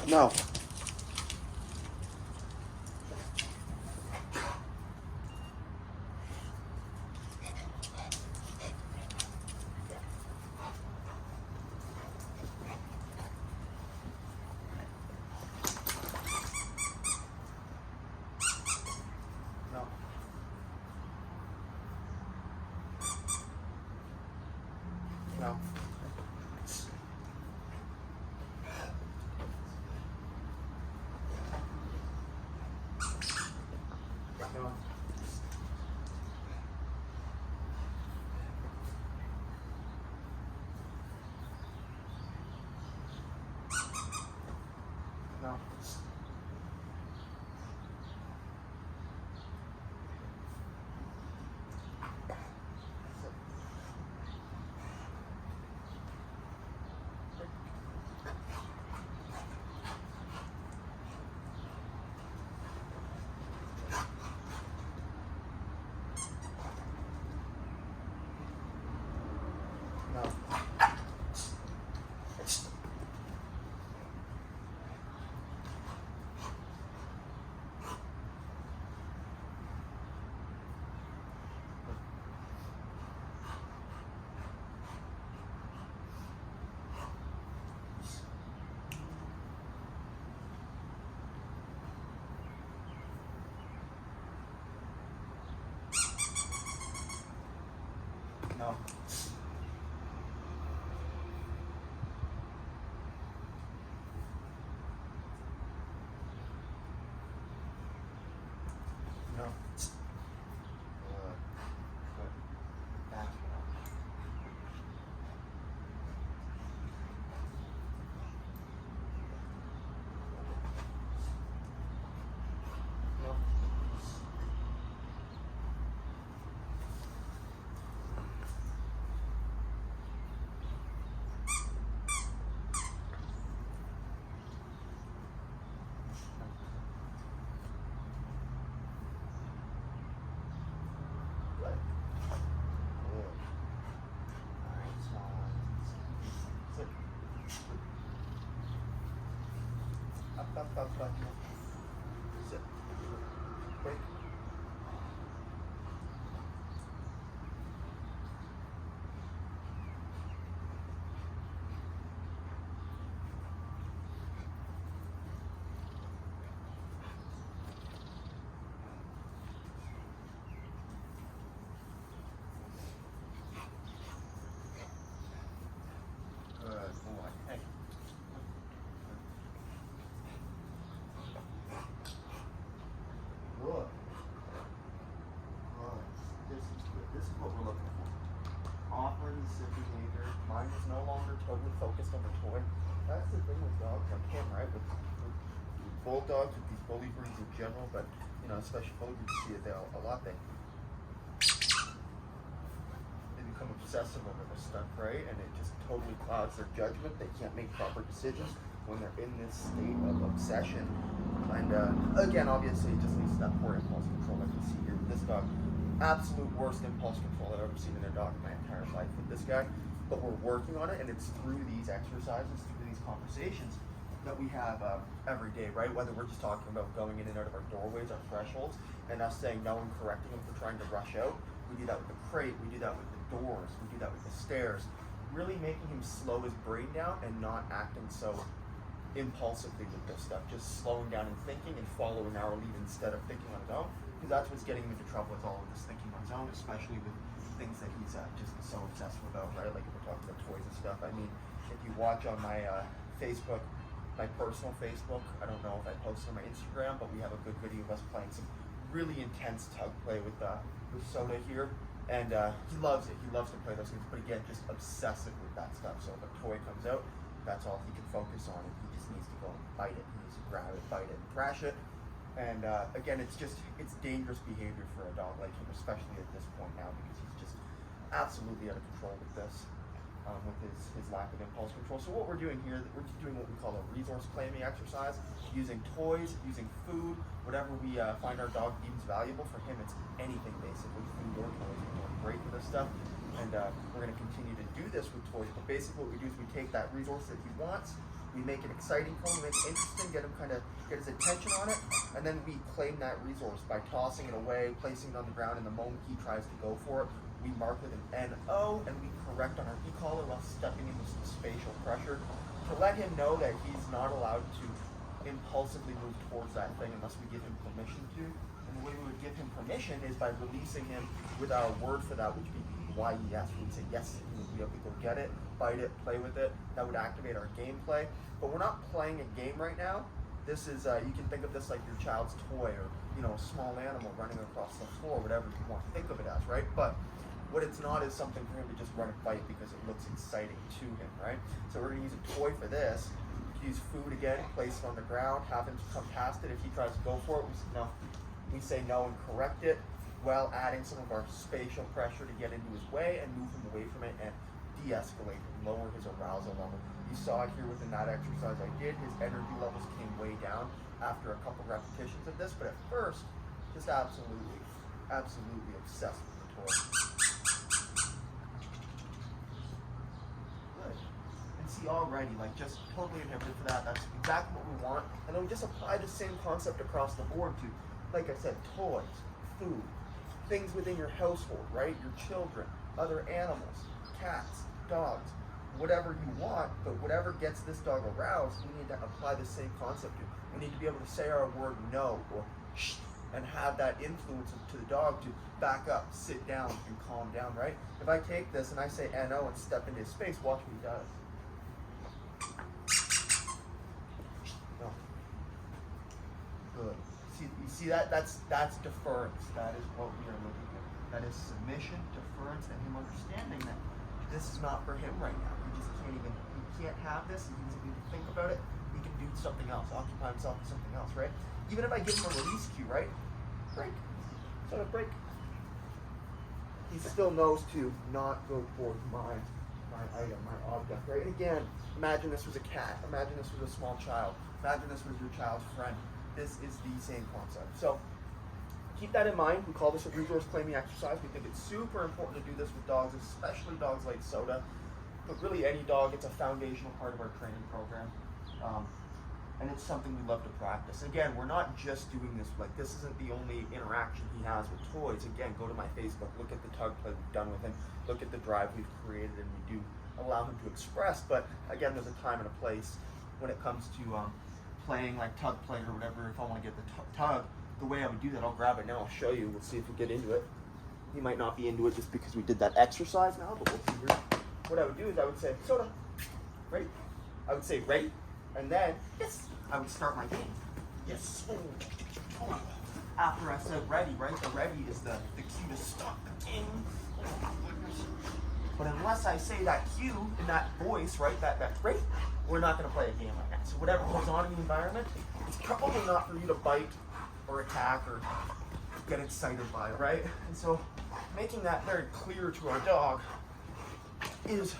No. No. No. No. No. No. No. No. Good. Back. No. Good. Good. All right, small. Sit. Up. Sit. Break. Good boy. Hey. Good. Good. This is good. This is what we're looking for. Offering the behavior. Mine is no longer totally focused on the toy. That's the thing with dogs like him, right? With bulldogs, with these bully breeds in general, but especially bully breeds, you see it there a lot. They become obsessive over this stuff, right? And it just totally clouds their judgment. They can't make proper decisions when they're in this state of obsession. And again, obviously, it just leads to that poor impulse control like you see here with this dog. Absolute worst impulse control I've ever seen in a dog in my entire life with this guy. But we're working on it, and it's through these exercises, through these conversations that we have every day, right? Whether we're just talking about going in and out of our doorways, our thresholds, and us saying no and correcting him for trying to rush out. We do that with the crate, we do that with the doors, we do that with the stairs. Really making him slow his brain down and not acting so impulsively with this stuff. Just slowing down and thinking and following our lead instead of thinking on his own. Because that's what's getting him into trouble with all of this thinking on his own, especially with things that he's just so obsessive about, right? Like if we're talking about toys and stuff. I mean, if you watch on my Facebook, my personal Facebook, I don't know if I posted on my Instagram, but we have a good video of us playing some really intense tug play with Soda here. And he loves it. He loves to play those things. But again, just obsessive with that stuff. So if a toy comes out, that's all he can focus on. And he just needs to go and bite it. He needs to grab it, bite it, and thrash it. And again, it's dangerous behavior for a dog like him, especially at this point now, because he's just absolutely out of control with this, with his lack of impulse control. So what we're doing here, we're doing what we call a resource claiming exercise, using toys, using food, whatever we find our dog deems valuable. For him, it's anything basically, food or toys. We're great for this stuff. And we're going to continue to do this with toys. But basically what we do is we take that resource that he wants, We make it exciting for him, we make it interesting, get his attention on it, and then we claim that resource by tossing it away, placing it on the ground, and the moment he tries to go for it, we mark with an NO, and we correct on our ecollar while stepping into some spatial pressure to let him know that he's not allowed to impulsively move towards that thing unless we give him permission to. And the way we would give him permission is by releasing him with our word for that, which would be YES. We'd say yes, he would be able to go get it, bite it, play with it. That would activate our gameplay. But we're not playing a game right now. This is, you can think of this like your child's toy, or a small animal running across the floor, whatever you want to think of it as, right? But what it's not is something for him to just run and fight because it looks exciting to him, right? So we're gonna use a toy for this. Use food again, place it on the ground, have him come past it. If he tries to go for it, we say no and correct it, while adding some of our spatial pressure to get into his way and move him away from it and de-escalate him, lower his arousal level. You saw here within that exercise I did, his energy levels came way down after a couple repetitions of this, but at first, just absolutely obsessed with the toy. Good. And see already, like just totally inhibited for that. That's exactly what we want. And then we just apply the same concept across the board to, like I said, toys, food, things within your household, right? Your children, other animals, cats, dogs, whatever you want, but whatever gets this dog aroused, we need to apply the same concept to. We need to be able to say our word no or shh, and have that influence to the dog to back up, sit down, and calm down, right? If I take this and I say NO and step into his space, watch what he does. No. Good. You see that? That's deference. That is what we are looking at. That is submission, deference, and him understanding that this is not for him right now. He can't have this. He doesn't need to think about it. He can do something else, occupy himself with something else, right? Even if I give him a release cue, right? Break. Sort of break. He still knows to not go towards my item, my object, right? And again, imagine this was a cat. Imagine this was a small child. Imagine this was your child's friend. This is the same concept. So keep that in mind. We call this a resource claiming exercise. We think it's super important to do this with dogs, especially dogs like Soda. But really any dog, it's a foundational part of our training program. And it's something we love to practice. Again, we're not just doing this, like this isn't the only interaction he has with toys. Again, go to my Facebook, look at the tug play we've done with him, look at the drive we've created, and we do allow him to express. But again, there's a time and a place when it comes to playing like tug play or whatever. If I want to get the tug, the way I would do that, I'll grab it now, I'll show you, we'll see if we get into it. You might not be into it just because we did that exercise now, but we'll see here. What I would do is I would say, Soda, ready? I would say, ready? And then, yes, I would start my game. Yes. Oh. After I said ready, right? The ready is the cue to start the game. Oh, but unless I say that cue in that voice, right, that ready, we're not going to play a game like that. So whatever goes on in the environment, it's probably not for you to bite or attack or get excited by, right? And so making that very clear to our dog is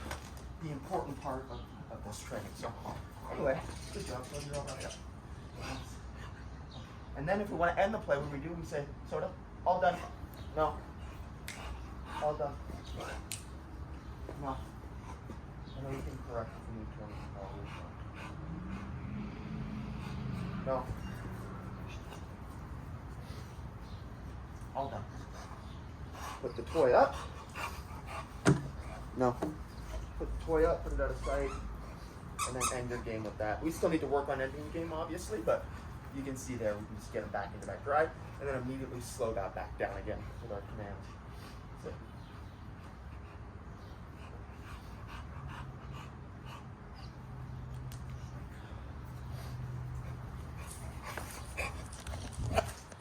the important part of this training. So anyway, good job. You're all right up. And then if we want to end the play, what do? We say, Soda, all done. No. All done. No. And then we can correct if we need to. No. All done. Put the toy up. No. Put the toy up, put it out of sight, and then end your game with that. We still need to work on ending the game, obviously, but you can see there, we can just get them back into that drive, and then immediately slow that back down again with our commands. That's it.